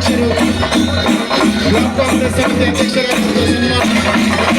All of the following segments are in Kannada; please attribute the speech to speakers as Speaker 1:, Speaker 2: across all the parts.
Speaker 1: ಅಧ್ಯಕ್ಷರು ಬ್ಲಾಕ್ ಕಾಂಗ್ರೆಸ್ ಸಮಿತಿ ಅಧ್ಯಕ್ಷರಾಗಿರುವ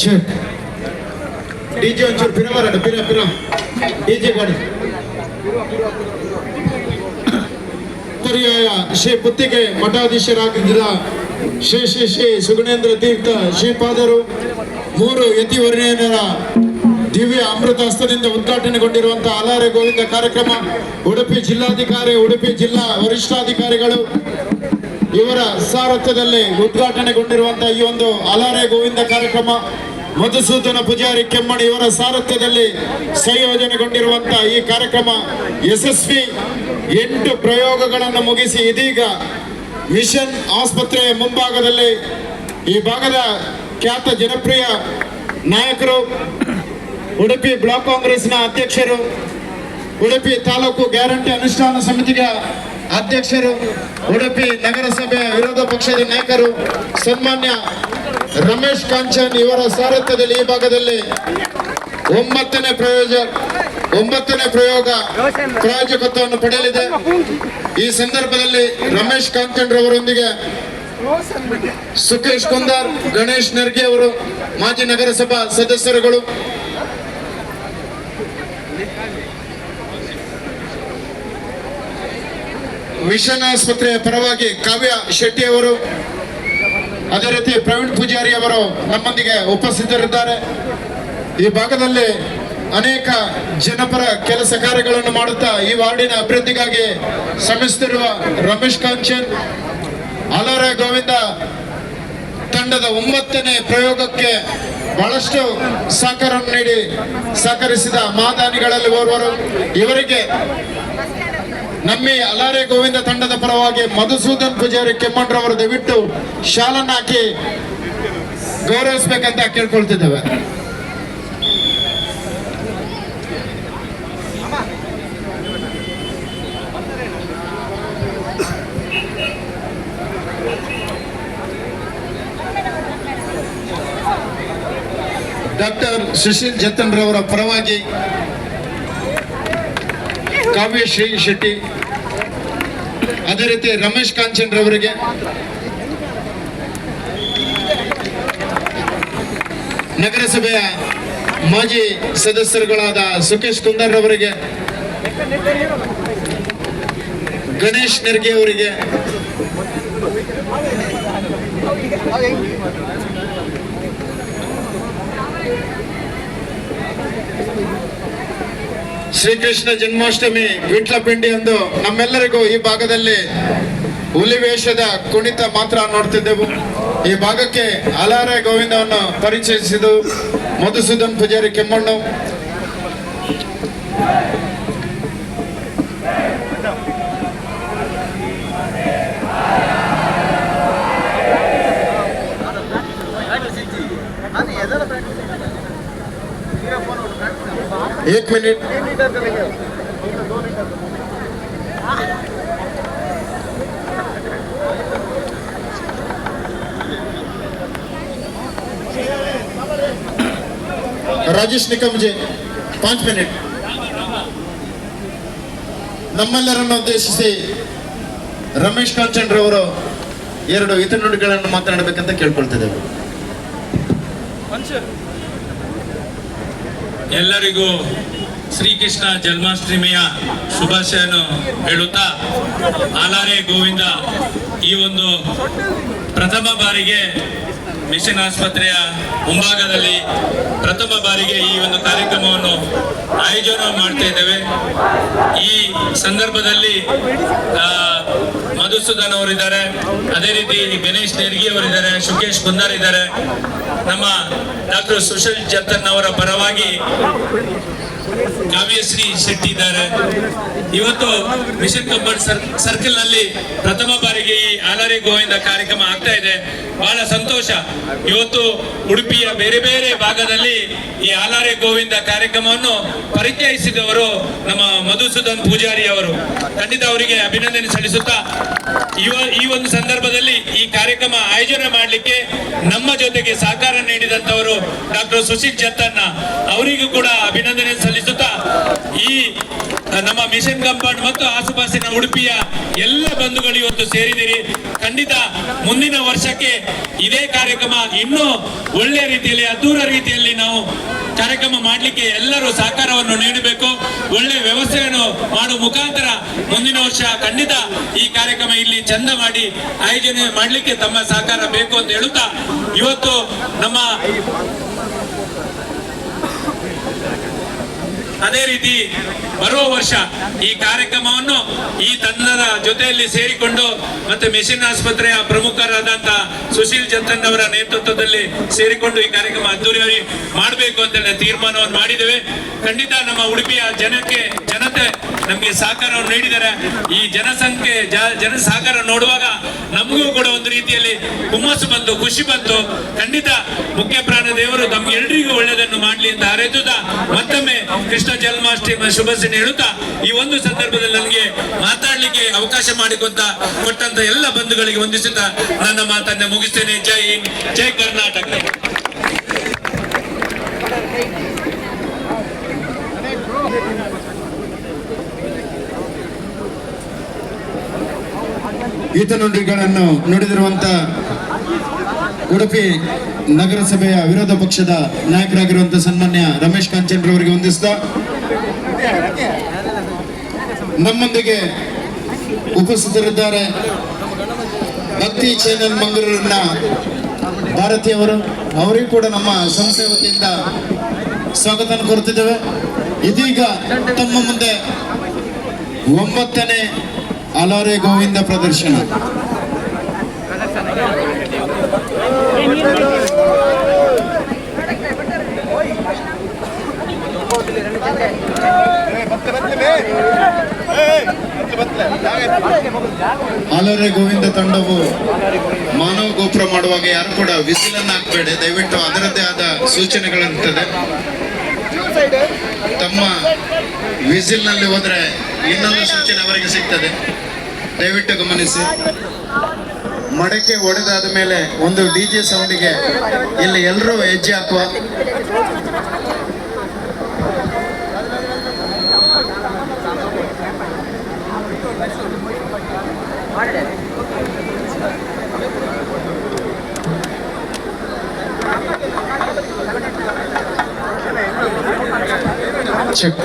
Speaker 1: ಚೆಕ್ ಡಿಜೆ ಒಂಚೂರು ಪಿರವರಡು ಪಿರ ಡಿಜೆ ಗಾಡಿ ಪರ್ಯಾಯ ಶ್ರೀ ಪುತ್ತಿಗೆ ಮಠಾಧೀಶರಾಗಿದ್ದ ಶ್ರೀ ಶ್ರೀ ಶ್ರೀ ಸುಗುಣೇಂದ್ರ ತೀರ್ಥ ಶ್ರೀಪಾದರು 3 ಯತಿವರ್ಣೀಯರ ದಿವ್ಯ ಅಮೃತ ಹಸ್ತದಿಂದ ಉದ್ಘಾಟನೆಗೊಂಡಿರುವಂತಹ ಅಲಾರೆ ಗೋವಿಂದ ಕಾರ್ಯಕ್ರಮ ಉಡುಪಿ ಜಿಲ್ಲಾಧಿಕಾರಿ ಉಡುಪಿ ಜಿಲ್ಲಾ ವರಿಷ್ಠಾಧಿಕಾರಿಗಳು ಇವರ ಸಾರಥ್ಯದಲ್ಲಿ ಉದ್ಘಾಟನೆಗೊಂಡಿರುವಂತಹ ಈ ಒಂದು ಅಲಾರೆ ಗೋವಿಂದ ಕಾರ್ಯಕ್ರಮ ಮಧುಸೂದನ ಪೂಜಾರಿ ಕೆಮ್ಮಣಿ ಇವರ ಸಾರಥ್ಯದಲ್ಲಿ ಸಂಯೋಜನೆಗೊಂಡಿರುವಂತಹ ಈ ಕಾರ್ಯಕ್ರಮ ಯಶಸ್ವಿ 8 ಪ್ರಯೋಗಗಳನ್ನು ಮುಗಿಸಿ ಇದೀಗ ಮಿಷನ್ ಆಸ್ಪತ್ರೆಯ ಮುಂಭಾಗದಲ್ಲಿ ಈ ಭಾಗದ ಖ್ಯಾತ ಜನಪ್ರಿಯ ನಾಯಕರು ಉಡುಪಿ ಬ್ಲಾಕ್ ಕಾಂಗ್ರೆಸ್ನ ಅಧ್ಯಕ್ಷರು ಉಡುಪಿ ತಾಲೂಕು ಗ್ಯಾರಂಟಿ ಅನುಷ್ಠಾನ ಸಮಿತಿಗೆ ಅಧ್ಯಕ್ಷರು ಉಡುಪಿ ನಗರಸಭೆಯ ವಿರೋಧ ಪಕ್ಷದ ನಾಯಕರು ಸನ್ಮಾನ್ಯ ರಮೇಶ್ ಕಾಂಚನ್ ಇವರ ಸಾರಥ್ಯದಲ್ಲಿ ಈ ಭಾಗದಲ್ಲಿ 9ನೇ ಪ್ರಯೋಗ ಪ್ರಾಯೋಜಕತ್ವವನ್ನು ಪಡೆಯಲಿದೆ. ಈ ಸಂದರ್ಭದಲ್ಲಿ ರಮೇಶ್ ಕಾಂಚನ್ ರವರೊಂದಿಗೆ ಸುಖೇಶ್ ಕುಂದಾರ್, ಗಣೇಶ್ ನರ್ಗೆ ಅವರು ಮಾಜಿ ನಗರಸಭಾ ಸದಸ್ಯರುಗಳು, ಮಿಷನ್ ಆಸ್ಪತ್ರೆಯ ಪರವಾಗಿ ಕಾವ್ಯ ಶೆಟ್ಟಿ ಅವರು, ಅದೇ ರೀತಿ ಪ್ರವೀಣ್ ಪೂಜಾರಿ ಅವರು ನಮ್ಮೊಂದಿಗೆ ಉಪಸ್ಥಿತರಿದ್ದಾರೆ. ಈ ಭಾಗದಲ್ಲಿ ಅನೇಕ ಜನಪರ ಕೆಲಸ ಕಾರ್ಯಗಳನ್ನು ಮಾಡುತ್ತಾ ಈ ವಾರ್ಡಿನ ಅಭಿವೃದ್ಧಿಗಾಗಿ ಶ್ರಮಿಸುತ್ತಿರುವ ರಮೇಶ್ ಕಾಂಚನ್ ಅಲಾರೆ ಗೋವಿಂದ ತಂಡದ 9ನೇ ಪ್ರಯೋಗಕ್ಕೆ ಬಹಳಷ್ಟು ಸಹಕಾರವನ್ನು ನೀಡಿ ಸಹಕರಿಸಿದ ಮಾದಾನಿಗಳಲ್ಲಿ ಓರ್ವರು. ಇವರಿಗೆ ನಮ್ಮ ಅಲಾರೆ ಗೋವಿಂದ ತಂಡದ ಪರವಾಗಿ ಮಧುಸೂದನ್ ಪೂಜಾರಿ ಕೆಮ್ಮಣ್ರವರು ದಯವಿಟ್ಟು ಶಾಲನ್ನು ಹಾಕಿ ಗೌರವಿಸಬೇಕಂತ ಕೇಳ್ಕೊಳ್ತಿದ್ದೇವೆ. ಡಾಕ್ಟರ್ ಸುಶೀಲ್ ಜತನ್ ರವರ ಪರವಾಗಿ ಕಾವ್ಯಶ್ರೀ ಶೆಟ್ಟಿ, ಅದೇ ರೀತಿ ರಮೇಶ್ ಕಾಂಚನ್ ರವರಿಗೆ, ನಗರಸಭೆಯ ಮಾಜಿ ಸದಸ್ಯರುಗಳಾದ ಸುಖೇಶ್ ಕುಂದರ್ ರವರಿಗೆ, ಗಣೇಶ್ ನೆರ್ಗೆ ಅವರಿಗೆ, ಶ್ರೀಕೃಷ್ಣ ಜನ್ಮಾಷ್ಟಮಿ ವಿಟ್ಲಪಿಂಡಿ ಎಂದು ನಮ್ಮೆಲ್ಲರಿಗೂ ಈ ಭಾಗದಲ್ಲಿ ಹುಲಿವೇಷದ ಕುಣಿತ ಮಾತ್ರ ನೋಡ್ತಿದ್ದೆವು. ಈ ಭಾಗಕ್ಕೆ ಅಲಾರೆ ಗೋವಿಂದವನ್ನು ಪರಿಚಯಿಸಿದ್ದು ಮಧುಸೂದನ್ ಪೂಜಾರಿ ಕೆಮ್ಮಣ್ಣು. एक minute Rajesh Nikam G 5 minute ನಮ್ಮೆಲ್ಲರನ್ನು ಉದ್ದೇಶಿಸಿ ರಮೇಶ್ ಕಾಂಚನ್ ರವರು 2 ಹಿತನುಡಿಗಳನ್ನು ಮಾತನಾಡಬೇಕಂತ ಕೇಳ್ಕೊಳ್ತಿದ್ದೇವೆ.
Speaker 2: ಎಲ್ಲರಿಗೂ ಶ್ರೀಕೃಷ್ಣ ಜನ್ಮಾಷ್ಟಮಿಯ ಶುಭಾಶಯವನ್ನು ಹೇಳುತ್ತಾ, ಅಲಾರೆ ಗೋವಿಂದ ಈ ಒಂದು ಪ್ರಥಮ ಬಾರಿಗೆ ಮಿಷನ್ ಆಸ್ಪತ್ರೆಯ ಮುಂಭಾಗದಲ್ಲಿ ಪ್ರಥಮ ಬಾರಿಗೆ ಈ ಒಂದು ಕಾರ್ಯಕ್ರಮವನ್ನು ಆಯೋಜನೆ ಮಾಡ್ತಾ ಇದ್ದೇವೆ. ಈ ಸಂದರ್ಭದಲ್ಲಿ ಮಧುಸೂದನ್ ಅವರಿದ್ದಾರೆ, ಅದೇ ರೀತಿ ಗಣೇಶ್ ನೆರ್ಗಿ ಅವರಿದ್ದಾರೆ, ಸುಖೇಶ್ ಕುಂದಾರ್ ಇದ್ದಾರೆ, ನಮ್ಮ ಡಾಕ್ಟರ್ ಸುಶೀಲ್ ಜತನ್ ಅವರ ಪರವಾಗಿ ಕಾವ್ಯಶ್ರೀ ಶೆಟ್ಟಿ ಇದ್ದಾರೆ. ಇವತ್ತು ಮಿಷನ್ ಕಂಪೌಂಡ್ ಸರ್ಕಲ್ ನಲ್ಲಿ ಪ್ರಥಮ ಬಾರಿಗೆ ಈ ಅಲಾರೆ ಗೋವಿಂದ ಕಾರ್ಯಕ್ರಮ ಆಗ್ತಾ ಇದೆ. ಬಹಳ ಸಂತೋಷ. ಇವತ್ತು ಉಡುಪಿಯ ಬೇರೆ ಬೇರೆ ಭಾಗದಲ್ಲಿ ಈ ಅಲಾರೆ ಗೋವಿಂದ ಕಾರ್ಯಕ್ರಮವನ್ನು ಪರಿಚಯಿಸಿದವರು ನಮ್ಮ ಮಧುಸೂದನ್ ಪೂಜಾರಿ ಅವರು. ಖಂಡಿತ ಅವರಿಗೆ ಅಭಿನಂದನೆ ಸಲ್ಲಿಸುತ್ತಾ, ಈ ಒಂದು ಸಂದರ್ಭದಲ್ಲಿ ಈ ಕಾರ್ಯಕ್ರಮ ಆಯೋಜನೆ ಮಾಡಲಿಕ್ಕೆ ನಮ್ಮ ಜೊತೆಗೆ ಸಹಕಾರ ನೀಡಿದಂತವರು ಡಾಕ್ಟರ್ ಸುಶೀಲ್ ಜತನ್ ಅವರಿಗೂ ಕೂಡ ಅಭಿನಂದನೆ ಸಲ್ಲಿಸುತ್ತಾ, ಈ ನಮ್ಮ ಮಿಷನ್ ಕಂಪೌಂಡ್ ಮತ್ತು ಆಸುಪಾಸಿನ ಉಡುಪಿಯ ಎಲ್ಲ ಬಂಧುಗಳು ಇವತ್ತು ಸೇರಿದಿರಿ. ಖಂಡಿತ ಮುಂದಿನ ವರ್ಷಕ್ಕೆ ಇದೇ ಕಾರ್ಯಕ್ರಮ ಇನ್ನೂ ಒಳ್ಳೆಯ ರೀತಿಯಲ್ಲಿ ಅದ್ಧೂರ ರೀತಿಯಲ್ಲಿ ನಾವು ಕಾರ್ಯಕ್ರಮ ಮಾಡಲಿಕ್ಕೆ ಎಲ್ಲರೂ ಸಹಕಾರವನ್ನು ನೀಡಬೇಕು. ಒಳ್ಳೆ ವ್ಯವಸ್ಥೆಯನ್ನು ಮಾಡುವ ಮುಖಾಂತರ ಮುಂದಿನ ವರ್ಷ ಖಂಡಿತ ಈ ಕಾರ್ಯಕ್ರಮ ಇಲ್ಲಿ ಚಂದ ಮಾಡಿ ಆಯೋಜನೆ ಮಾಡಲಿಕ್ಕೆ ತಮ್ಮ ಸಹಕಾರ ಬೇಕು ಅಂತ ಹೇಳುತ್ತಾ, ಇವತ್ತು ನಮ್ಮ ಅದೇ ರೀತಿ ಬರುವ ವರ್ಷ ಈ ಕಾರ್ಯಕ್ರಮವನ್ನು ಈ ತಂಡದ ಜೊತೆಯಲ್ಲಿ ಸೇರಿಕೊಂಡು ಮತ್ತೆ ಮಿಷನ್ ಆಸ್ಪತ್ರೆಯ ಪ್ರಮುಖರಾದಂತ ಸುಶೀಲ್ ಜಂತನ್ ಅವರ ನೇತೃತ್ವದಲ್ಲಿ ಸೇರಿಕೊಂಡು ಈ ಕಾರ್ಯಕ್ರಮ ಅದ್ದೂರಿಯಾಗಿ ಮಾಡಬೇಕು ಅಂತ ತೀರ್ಮಾನವನ್ನು ಮಾಡಿದ್ದೇವೆ. ಖಂಡಿತ ನಮ್ಮ ಉಡುಪಿಯ ಜನತೆ ನಮಗೆ ಸಹಕಾರವನ್ನು ನೀಡಿದ್ದಾರೆ. ಈ ಜನ ಸಹಕಾರ ನೋಡುವಾಗ ನಮಗೂ ಕೂಡ ಒಂದು ರೀತಿಯಲ್ಲಿ ಹುಮ್ಮಸ್ಸು ಬಂತು, ಖುಷಿ ಬಂತು. ಖಂಡಿತ ಮುಖ್ಯ ಪ್ರಾಣ ದೇವರು ತಮ್ಗೆಲ್ರಿಗೂ ಒಳ್ಳೆಯದನ್ನು ಮಾಡಲಿ ಅಂತ ಹಾರೈಸುತ್ತಾ ಮತ್ತೊಮ್ಮೆ ಕೃಷ್ಣ ಜನ್ಮಾಷ್ಟಮಿ ಶುಭಾಶಯ ಹೇಳುತ್ತಾ ಈ ಒಂದು ಸಂದರ್ಭದಲ್ಲಿ ನನಗೆ ಮಾತಾಡ್ಲಿಕ್ಕೆ ಅವಕಾಶ ಕೊಟ್ಟಂತ ಎಲ್ಲ ಬಂಧುಗಳಿಗೆ ವಂದಿಸುತ್ತಾ ನನ್ನ ಮಾತನ್ನ ಮುಗಿಸ್ತೇನೆ. ಜೈ ಹಿಂದ್, ಜೈ ಕರ್ನಾಟಕ.
Speaker 1: ನುಡಿಗಳನ್ನು ನುಡಿದಿರುವಂತ ಉಡುಪಿ ನಗರಸಭೆಯ ವಿರೋಧ ಪಕ್ಷದ ನಾಯಕರಾಗಿರುವಂತಹ ಸನ್ಮಾನ್ಯ ರಮೇಶ್ ಕಾಂಚನ್ ರವರಿಗೆ ವಂದಿಸ್ತಾ, ನಮ್ಮೊಂದಿಗೆ ಉಪಸ್ಥಿತರಿದ್ದಾರೆ ಭಕ್ತಿ ಚಾನೆಲ್ ಮಂಗಳೂರಿನ ಭಾರತೀಯವರು. ಅವರಿಗೂ ಕೂಡ ನಮ್ಮ ಸಂಸ್ಥೆ ವತಿಯಿಂದ ಸ್ವಾಗತ ಕೋರುತ್ತಿದ್ದೇವೆ. ಇದೀಗ ತಮ್ಮ ಮುಂದೆ 9ನೇ ಅಲಾರೆ ಗೋವಿಂದ ಪ್ರದರ್ಶನ. ಅಲಾರೆ ಗೋವಿಂದ ತಂಡವು ಮಾನವ ಗೋಪುರ ಮಾಡುವಾಗ ಯಾರು ಕೂಡ ವಿಸಿಲನ್ನು ಹಾಕಬೇಡಿ, ದಯವಿಟ್ಟು ಅದರದ್ದೇ ಆದ ಸೂಚನೆಗಳಿರ್ತದೆ. ತಮ್ಮ ವಿಸಿಲ್ನಲ್ಲಿ ಹೋದ್ರೆ ಇನ್ನೊಂದು ಸೂಚನೆ ಅವರಿಗೆ ಸಿಗ್ತದೆ, ದಯವಿಟ್ಟು ಗಮನಿಸಿ. ಮಡಕೆ ಒಡೆದಾದ ಮೇಲೆ ಒಂದು DJ ಸೌಂಡಿಗೆ ಇಲ್ಲಿ ಎಲ್ಲರೂ ಹೆಜ್ಜೆ ಹಾಕುವ. ಚೆಕ್.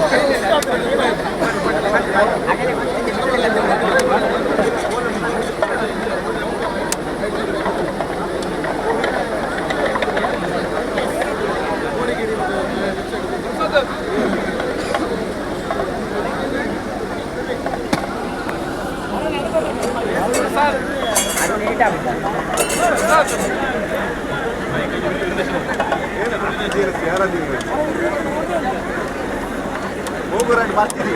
Speaker 3: ಹೋಗೋರಾಗಿ ಬರ್ತೀರಿ.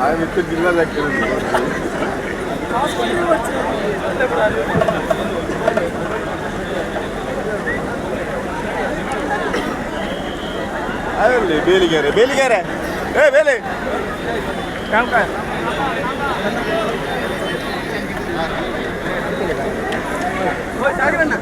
Speaker 3: ಆಯ್ತು ಜಿಲ್ಲಾ ಅಲ್ಲೇ ಬೇಲಿಗೆರೆ ಏ ಬೇಲಿ ಕಾಂಕ ಓ ಸಾಗರಣ್ಣ